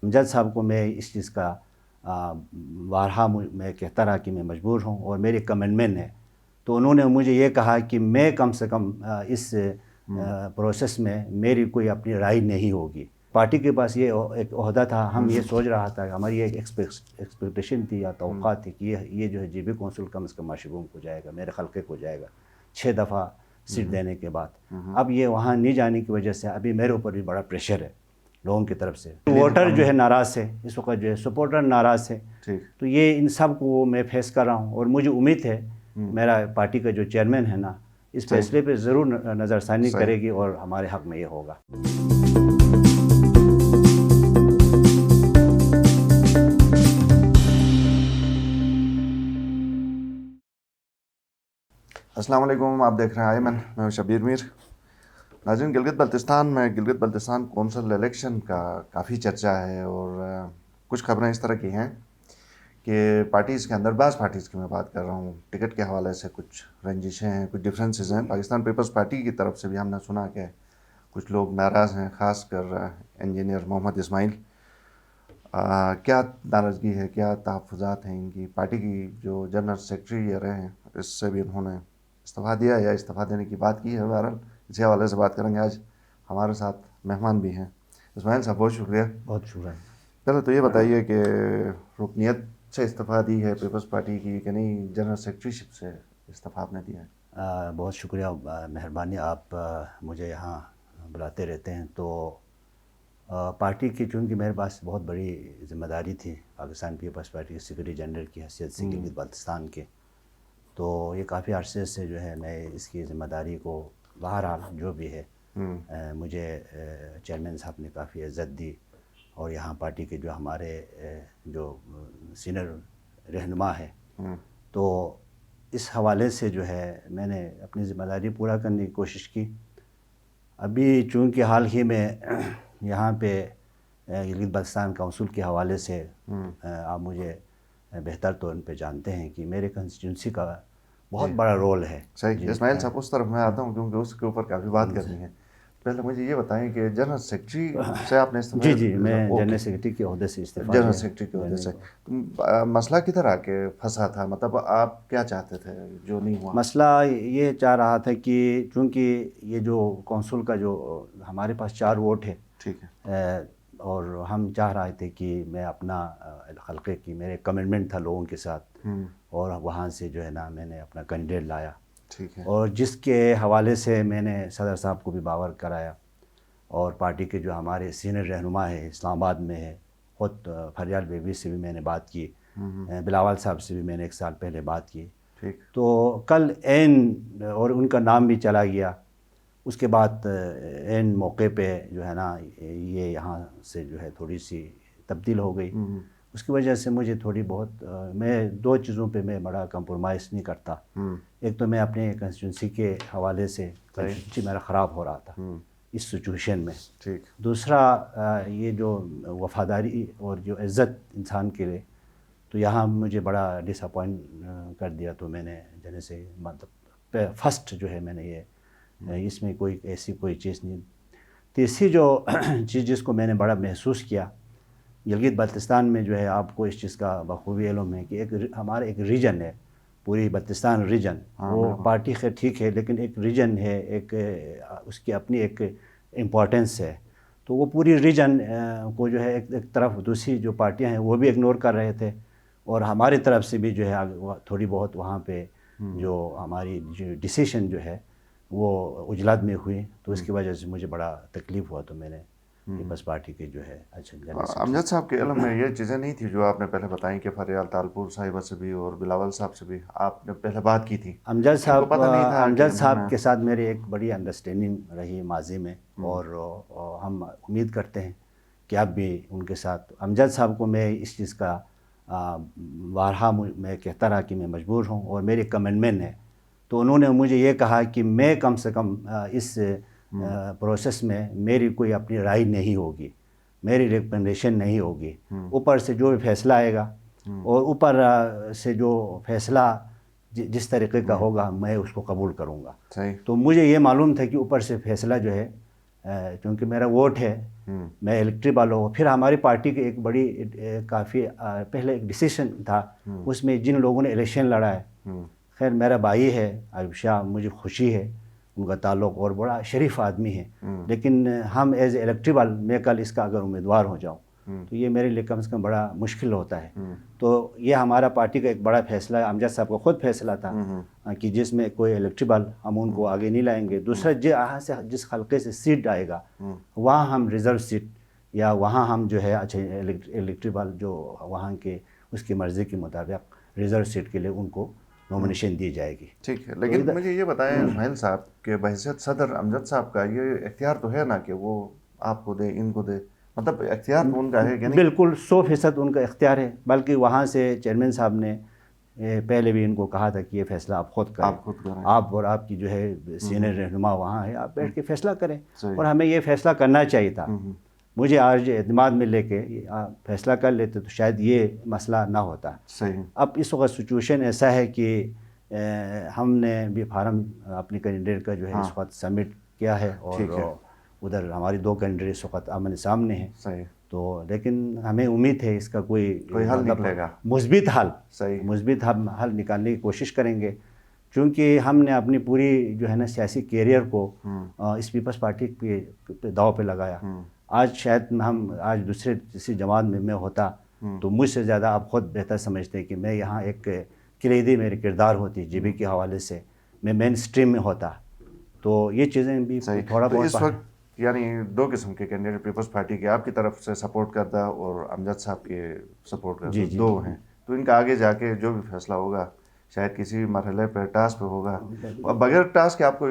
امجد صاحب کو میں اس چیز کا بارہا میں کہتا رہا کہ میں مجبور ہوں اور میری کمنٹمنٹ ہے، تو انہوں نے مجھے یہ کہا کہ میں کم سے کم اس پروسیس میں میری کوئی اپنی رائے نہیں ہوگی۔ پارٹی کے پاس یہ ایک عہدہ تھا، ہم یہ سوچ رہا تھا، ہماری ایک ایکسپیکٹیشن تھی یا توقعات تھی کہ یہ جو ہے جی بی کونسل کم از کم مشروم کو جائے گا، میرے خلقے کو جائے گا 6 دفعہ سیٹ دینے کے بعد۔ اب یہ وہاں نہیں جانے کی وجہ سے ابھی میرے اوپر بھی بڑا پریشر ہے لوگوں کی طرف سے، ووٹر جو ہے ناراض ہے، اس وقت جو ہے سپورٹر ناراض ہے، تو یہ ان سب کو میں فیس کر رہا ہوں، اور مجھے امید ہے میرا پارٹی کا جو چیئرمین ہے نا اس فیصلے پہ ضرور نظر ثانی کرے گی اور ہمارے حق میں یہ ہوگا۔ السلام علیکم، آپ دیکھ رہے ہیں ایمن، میں شبیر میر۔ ناظرین، گلگت بلتستان میں گلگت بلتستان کونسل الیکشن کا کافی چرچا ہے، اور کچھ خبریں اس طرح کی ہیں کہ پارٹیز کے اندر، بعض پارٹیز کی میں بات کر رہا ہوں، ٹکٹ کے حوالے سے کچھ رنجشیں ہیں، کچھ ڈفرینسز ہیں۔ پاکستان پیپلز پارٹی کی طرف سے بھی ہم نے سنا کہ کچھ لوگ ناراض ہیں، خاص کر انجینئر محمد اسماعیل۔ کیا ناراضگی ہے، کیا تحفظات ہیں ان کی؟ پارٹی کی جو جنرل سیکرٹری رہے ہیں اس سے بھی انہوں نے استعفیٰ دیا یا استعفیٰ دینے کی بات کی ہے۔ بہرحال اسی حوالے سے بات کریں گے۔ آج ہمارے ساتھ مہمان بھی ہیں۔ اسماعیل صاحب، بہت شکریہ۔ بہت شکریہ۔ پہلے تو یہ بتائیے کہ رکنیت سے استعفیٰ دی ہے پیپلز پارٹی کی کہ نہیں، جنرل سیکرٹری شپ سے استعفیٰ آپ نے دیا ہے؟ بہت شکریہ، مہربانی، آپ مجھے یہاں بلاتے رہتے ہیں۔ تو پارٹی کی چونکہ میرے پاس بہت بڑی ذمہ داری تھی پاکستان پیپلز پارٹی کے سیکرٹری جنرل کی حیثیت سے گلگت بلتستان کے، تو یہ کافی عرصے سے جو ہے میں اس کی ذمہ داری کو، بہرحال جو بھی ہے مجھے چیئرمین صاحب نے کافی عزت دی، اور یہاں پارٹی کے جو ہمارے جو سینئر رہنما ہے، تو اس حوالے سے جو ہے میں نے اپنی ذمہ داری پورا کرنے کی کوشش کی۔ ابھی چونکہ حال ہی میں یہاں پہ گلگت بلتستان کونسل کے حوالے سے آپ مجھے بہتر طور پہ جانتے ہیں کہ میرے کنسٹیٹیونسی کا بہت بڑا رول ہے۔ صحیح، اسماعیل صاحب اس طرف میں آتا ہوں کیونکہ اس کے اوپر کافی بات کرنی ہے۔ پہلے مجھے یہ بتائیں کہ جنرل سیکرٹری سے آپ نے استعفیٰ؟ جی، میں جنرل سیکرٹری کے عہدے سے استعفیٰ جنرل سیکرٹری کے عہدے سے۔ مسئلہ کدھر آ کے پھنسا تھا؟ مطلب آپ کیا چاہتے تھے جو نہیں ہوا؟ مسئلہ یہ چاہ رہا تھا کہ چونکہ یہ جو کونسل کا جو ہمارے پاس 4 ووٹ ہے، ٹھیک ہے، اور ہم چاہ رہے تھے کہ میں اپنا حلقے کی، میرے کمٹمنٹ تھا لوگوں کے ساتھ، اور وہاں سے جو ہے نا میں نے اپنا کینڈیڈیٹ لایا، ٹھیک ہے، اور جس کے حوالے سے میں نے صدر صاحب کو بھی باور کرایا، اور پارٹی کے جو ہمارے سینئر رہنما ہے اسلام آباد میں ہے، خود فریال بیبی سے بھی میں نے بات کی، بلاول صاحب سے بھی میں نے 1 سال پہلے بات کی، تو کل اور ان کا نام بھی چلا گیا۔ اس کے بعد موقع پہ جو ہے نا یہ یہاں سے جو ہے تھوڑی سی تبدیل ہو گئی۔ اس کی وجہ سے مجھے تھوڑی بہت، میں 2 چیزوں پہ میں بڑا کمپرومائز نہیں کرتا۔ ایک تو میں اپنے کنسٹیٹیونسی کے حوالے سے، کنسٹیٹیونسی میرا خراب ہو رہا تھا اس سچویشن میں۔ دوسرا یہ جو وفاداری اور جو عزت انسان کے لیے، تو یہاں مجھے بڑا ڈس اپوائنٹ کر دیا، تو میں نے جنے سے مطلب فرسٹ جو ہے میں نے یہ اس میں کوئی ایسی کوئی چیز نہیں۔ تیسری جو چیز جس کو میں نے بڑا محسوس کیا، گلگت بلتستان میں جو ہے آپ کو اس چیز کا بخوبی علم ہے کہ ہمارا ایک ریجن ہے، پوری بلتستان ریجن، وہ پارٹی خیر ٹھیک ہے لیکن ایک ریجن ہے، ایک اس کی اپنی ایک امپورٹنس ہے، تو وہ پوری ریجن کو جو ہے ایک طرف دوسری جو پارٹیاں ہیں وہ بھی اگنور کر رہے تھے، اور ہماری طرف سے بھی جو ہے تھوڑی بہت وہاں پہ جو ہماری جو ڈیسیشن جو ہے وہ اجلاد میں ہوئی، تو اس کی وجہ سے مجھے بڑا تکلیف ہوا، تو میں نے پیپلز پارٹی کے جو ہے امجد صاحب کے علم میں یہ چیزیں نہیں تھی جو آپ نے پہلے بتائیں کہ فریال تالپور صاحبہ سے بھی اور بلاول صاحب سے بھی آپ نے پہلے بات کی تھی؟ امجد صاحب کے ساتھ میری ایک بڑی انڈرسٹینڈنگ رہی ماضی میں، اور ہم امید کرتے ہیں کہ اب بھی ان کے ساتھ، امجد صاحب کو میں اس چیز کا بارہا میں کہتا رہا کہ میں مجبور ہوں اور میری کمنٹمنٹ ہے، تو انہوں نے مجھے یہ کہا کہ میں کم سے کم اس پروسیس میں میری کوئی اپنی رائے نہیں ہوگی، میری ریکمنڈیشن نہیں ہوگی، اوپر سے جو بھی فیصلہ آئے گا، اور اوپر سے جو فیصلہ جس طریقے کا ہوگا میں اس کو قبول کروں گا۔ تو مجھے یہ معلوم تھا کہ اوپر سے فیصلہ جو ہے چونکہ میرا ووٹ ہے، میں الیکٹریبل ہوں. پھر ہماری پارٹی کی ایک بڑی کافی پہلے ایک ڈیسیشن تھا، اس میں جن لوگوں نے الیکشن لڑا ہے، خیر میرا بھائی ہے عیوب شاہ، مجھے خوشی ہے ان کا تعلق، اور بڑا شریف آدمی ہے، لیکن ہم ایز اے الیکٹریبل میں کل اس کا اگر امیدوار ہو جاؤں تو یہ میرے لیے کم سے کم بڑا مشکل ہوتا ہے. تو یہ ہمارا پارٹی کا ایک بڑا فیصلہ ہے. امجد صاحب کا خود فیصلہ تھا کہ جس میں کوئی الیکٹریبل ہم ان کو آگے نہیں لائیں گے. دوسرا یہاں سے جس حلقے سے سیٹ آئے گا وہاں ہم ریزرو سیٹ یا وہاں ہم جو ہے اچھے الیکٹریبل جو وہاں کے اس کی مرضی کے مطابق ریزرو سیٹ کے لیے ان کو نومینیشن دی جائے گی. ٹھیک ہے، لیکن مجھے یہ بتائیں اسماعیل صاحب کہ بحیثیت صدر امجد صاحب کا یہ اختیار تو ہے نا کہ وہ آپ کو دے ان کو دے، مطلب اختیار تو ان کا ہے کہ نہیں؟ بالکل 100% ان کا اختیار ہے، بلکہ وہاں سے چیئرمین صاحب نے پہلے بھی ان کو کہا تھا کہ یہ فیصلہ آپ خود کریں، آپ اور آپ کی جو ہے سینئر رہنما وہاں ہے، آپ بیٹھ کے فیصلہ کریں. اور ہمیں یہ فیصلہ کرنا چاہیے تھا. مجھے آج اعتماد میں لے کے فیصلہ کر لیتے تو شاید یہ مسئلہ نہ ہوتا. صحیح. اب اس وقت سچویشن ایسا ہے کہ ہم نے بھی فارم اپنی کینڈیڈیٹ کا جو ہے اس وقت سبمٹ کیا ہے، اور ادھر ہماری 2 کینڈیڈیٹ اس وقت آمنے سامنے ہیں. صحیح. تو لیکن ہمیں امید ہے اس کا کوئی حل نکلے گا، مثبت حل. صحیح. مثبت حل نکالنے کی کوشش کریں گے، چونکہ ہم نے اپنی پوری جو ہے نا سیاسی کیریئر کو اس پیپلز پارٹی پہ داؤ پہ لگایا. آج شاید ہم آج دوسری جماعت میں ہوتا تو مجھ سے زیادہ آپ خود بہتر سمجھتے ہیں کہ میں یہاں ایک کلیدی میری کردار ہوتی جی بی کے حوالے سے، میں مین سٹریم میں ہوتا. تو یہ چیزیں بھی تھوڑا بہت اس وقت یعنی 2 قسم کے کینڈیڈیٹ پیپلز پارٹی کے آپ کی طرف سے سپورٹ کرتا اور امجد صاحب کے سپورٹ کرتا، 2 ہیں. تو ان کا آگے جا کے جو بھی فیصلہ ہوگا شاید کسی مرحلے پہ ٹاسک پہ ہوگا. بغیر ٹاسک کے آپ کو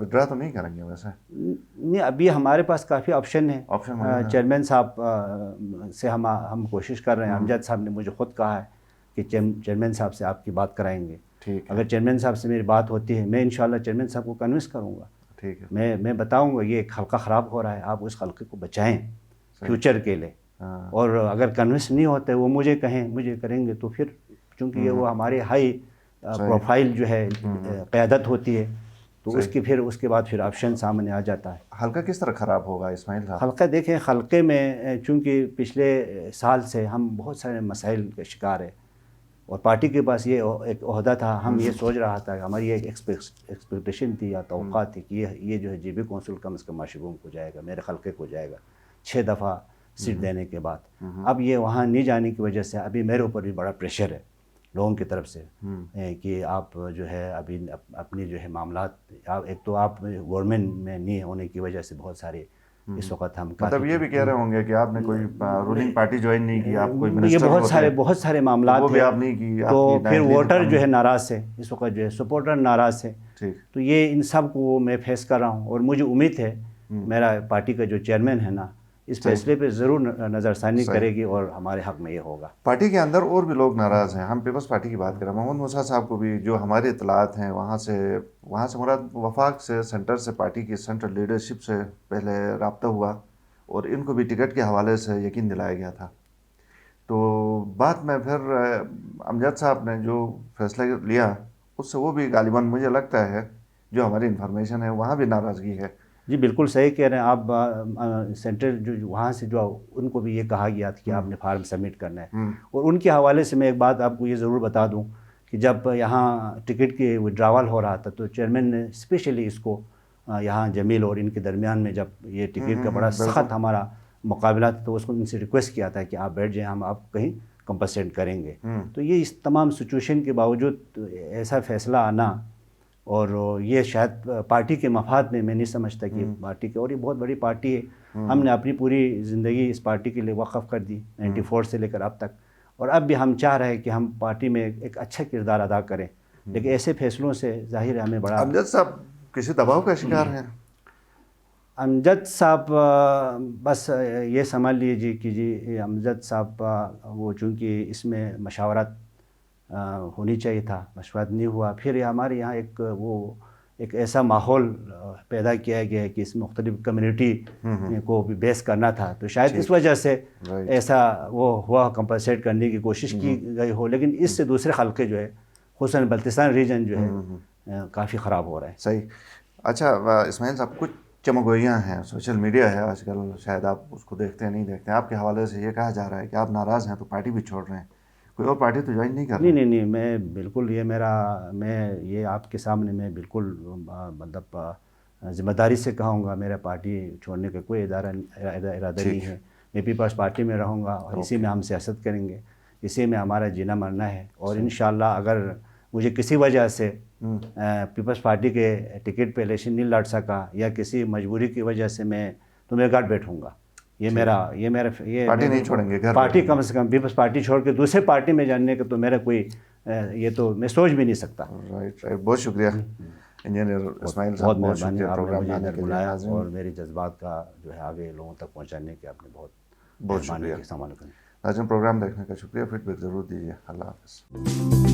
ودرا تو نہیں کریں گے ویسے؟ نہیں، ابھی ہمارے پاس کافی آپشن ہے. چیئرمین صاحب سے ہم کوشش کر رہے ہیں. امجد صاحب نے مجھے خود کہا ہے کہ چیئرمین صاحب سے آپ کی بات کرائیں گے. اگر چیئرمین صاحب سے میری بات ہوتی ہے میں انشاءاللہ چیئرمین صاحب کو کنونس کروں گا. ٹھیک ہے. میں بتاؤں گا یہ ایک حلقہ خراب ہو رہا ہے، آپ اس حلقے کو بچائیں فیوچر کے لیے. اور اگر کنونس نہیں ہوتے وہ مجھے کہیں، مجھے کریں گے تو پھر چونکہ یہ وہ ہماری ہائی پروفائل جو ہے قیادت ہوتی ہے تو اس کی پھر اس کے بعد پھر آپشن سامنے آ جاتا ہے. حلقہ کس طرح خراب ہوگا اسماعیل صاحب؟ حلقہ دیکھیں، حلقے میں چونکہ پچھلے سال سے ہم بہت سارے مسائل کے شکار ہیں اور پارٹی کے پاس یہ ایک عہدہ تھا. ہم یہ سوچ رہا تھا کہ ہماری ایک ایکسپیکٹیشن تھی یا توقع تھی کہ یہ جو ہے جی بی کونسل کم از کم مشروم کو جائے گا، میرے حلقے کو جائے گا 6 دفعہ سیٹ دینے کے بعد. اب یہ وہاں نہیں جانے کی وجہ سے ابھی میرے اوپر بھی بڑا پریشر ہے لوگوں کی طرف سے کہ آپ جو ہے ابھی اپنی جو ہے معاملات، ایک تو آپ گورنمنٹ میں نہیں ہونے کی وجہ سے بہت سارے اس وقت ہم مطلب یہ بھی کہہ رہے ہوں گے کہ آپ نے کوئی رولنگ پارٹی جوائن نہیں کی، آپ کوئی یہ منسٹر بہت سارے معاملات وہ بھی آپ نہیں کی، تو پھر ووٹر جو ہے ناراض ہے اس وقت، جو ہے سپورٹر ناراض ہے. تو یہ ان سب کو میں فیس کر رہا ہوں اور مجھے امید ہے میرا پارٹی کا جو چیئرمین ہے نا اس فیصلے پہ ضرور نظر ثانی کرے گی اور ہمارے حق میں یہ ہوگا. پارٹی کے اندر اور بھی لوگ ناراض ہیں. ہم پیپلز پارٹی کی بات کریں، محمد موسیٰ صاحب کو بھی جو ہمارے اطلاعات ہیں وہاں سے مراد وفاق سے، سینٹر سے، پارٹی کی سینٹرل لیڈرشپ سے پہلے رابطہ ہوا اور ان کو بھی ٹکٹ کے حوالے سے یقین دلایا گیا تھا. تو بعد میں پھر امجد صاحب نے جو فیصلہ لیا اس سے وہ بھی غالباً مجھے لگتا ہے جو ہماری انفارمیشن ہے وہاں بھی ناراضگی ہے. جی بالکل صحیح کہہ رہے ہیں آپ. سینٹر جو وہاں سے جو ان کو بھی یہ کہا گیا تھا کہ آپ نے فارم سبمٹ کرنا ہے. اور ان کے حوالے سے میں ایک بات آپ کو یہ ضرور بتا دوں کہ جب یہاں ٹکٹ کی وڈراول ہو رہا تھا تو چیئرمین نے اسپیشلی اس کو یہاں جمیل اور ان کے درمیان میں جب یہ ٹکٹ کا بڑا سخت ہمارا مقابلہ تھا تو اس کو ان سے ریکویسٹ کیا تھا کہ آپ بیٹھ جائیں، ہم آپ کہیں کمپنسیٹ کریں گے. تو یہ اس تمام سچویشن کے باوجود ایسا فیصلہ آنا اور یہ شاید پارٹی کے مفاد میں نہیں سمجھتا کہ پارٹی کے، اور یہ بہت بڑی پارٹی ہے. ہم نے اپنی پوری زندگی اس پارٹی کے لیے وقف کر دی 94 سے لے کر اب تک، اور اب بھی ہم چاہ رہے ہیں کہ ہم پارٹی میں ایک اچھا کردار ادا کریں. لیکن ایسے فیصلوں سے ظاہر ہے ہمیں بڑا. امجد صاحب کسی دباؤ کا شکار ہیں؟ امجد صاحب بس یہ سمجھ لیجیے کہ جی امجد صاحب وہ چونکہ اس میں مشاورت ہونی چاہیے تھا، مشورت نہیں ہوا. پھر ہمارے یہاں ایک ایسا ماحول پیدا کیا گیا ہے کہ اس مختلف کمیونٹی کو بھی بیس کرنا تھا تو شاید اس وجہ سے ایسا وہ ہوا، کمپنسیٹ کرنے کی کوشش کی گئی ہو. لیکن اس سے دوسرے حلقے جو ہے خصوصاً بلتستان ریجن جو ہے کافی خراب ہو رہا ہے. صحیح. اچھا اسماعیل صاحب، کچھ چمگوئیاں ہیں, سوشل میڈیا ہے آج کل, شاید آپ اس کو دیکھتے ہیں نہیں دیکھتے ہیں, آپ کے حوالے سے یہ کہا جا رہا ہے کہ آپ ناراض ہیں تو پارٹی بھی چھوڑ رہے ہیں, کوئی اور پارٹی تو جوائن نہیں کر رہے؟ نہیں, میں بالکل میں یہ آپ کے سامنے میں بالکل مطلب ذمہ داری سے کہوں گا, میرا پارٹی چھوڑنے کا کوئی ارادہ نہیں ہے. میں پیپلز پارٹی میں رہوں گا اور اسی میں ہم سیاست کریں گے, اسی میں ہمارا جینا مرنا ہے. اور انشاءاللہ اگر مجھے کسی وجہ سے پیپلز پارٹی کے ٹکٹ پہ الیکشن نہیں لڑ سکا یا کسی مجبوری کی وجہ سے میں گھر بیٹھوں گا. یہ پارٹی نہیں چھوڑیں گے, گھر پارٹی کم سے کم پیپلز پارٹی چھوڑ کے دوسرے پارٹی میں جاننے کا تو میرا کوئی یہ تو میں سوچ بھی نہیں سکتا. رائٹ, بہت شکریہ انجینئر اسماعیل صاحب, بہت شکریہ آپ نے پروگرام مجھے میں آنے ادھر کے لیے. بلایا ناظرین اور میری جذبات کا جو ہے آگے لوگوں تک پہنچانے کے آپ نے بہت شکریہ. السلام علیکم. ناظرین پروگرام دیکھنے کا شکریہ, فیڈ بیک ضرور دیجیے. اللہ حافظ.